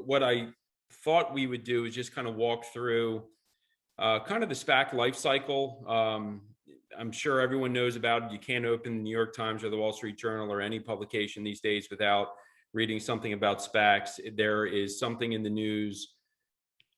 what I thought we would do is just kind of walk through kind of the SPAC life cycle. I'm sure everyone knows about it. You can't open the New York Times or the Wall Street Journal or any publication these days without reading something about SPACs. There is something in the news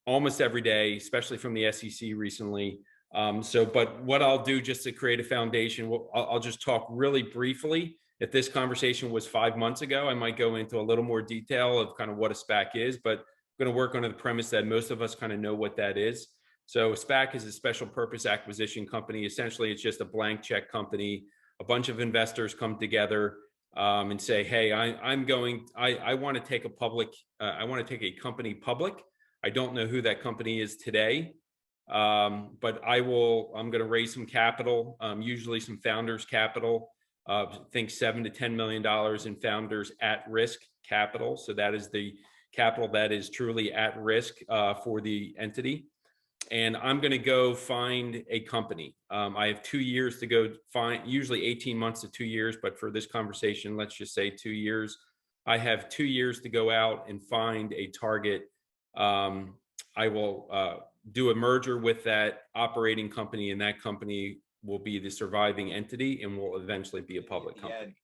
almost every day, especially from the SEC recently. But what I'll do just to create a foundation, I'll just talk really briefly. If this conversation was 5 months ago, I might go into a little more detail of kind of what a SPAC is, but I'm going to work on the premise that most of us kind of know what that is. So a SPAC is a special purpose acquisition company. Essentially, it's just a blank check company. A bunch of investors come together and say, hey, I want to take a company public. I don't know who that company is today, but I'm going to raise some capital, usually some founders capital. Think $7 to $10 million in founders at risk capital. So that is the capital that is truly at risk for the entity. And I'm going to go find a company. I have 2 years to go find, usually 18 months to 2 years, but for this conversation, let's just say 2 years. I have 2 years to go out and find a target. I will do a merger with that operating company, and that company will be the surviving entity and will eventually be a public company.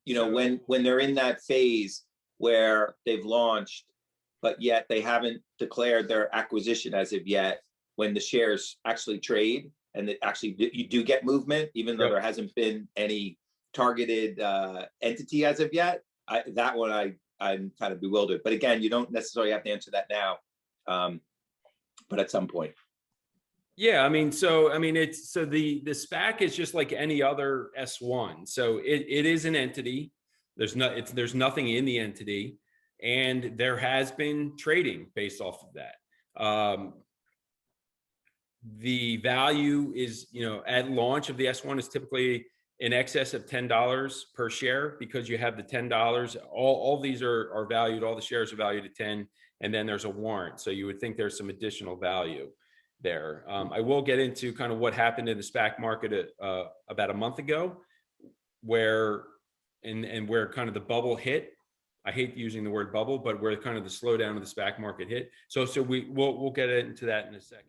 You know, when they're in that phase where they've launched, but yet they haven't declared their acquisition as of yet, when the shares actually trade and that actually you do get movement, even though there hasn't been any targeted entity as of yet, I'm kind of bewildered. But again, you don't necessarily have to answer that now, but at some point. Yeah, I mean, it's the SPAC is just like any other S1. So it is an entity. There's nothing in the entity, and there has been trading based off of that. The value is, at launch of the S1 is typically in excess of $10 per share, because you have the $10. All these are valued. All the shares are valued at 10, and then there's a warrant. So you would think there's some additional value there. I will get into kind of what happened in the SPAC market about a month ago, where kind of the bubble hit. I hate using the word bubble, but where kind of the slowdown of the SPAC market hit. So we'll get into that in a second.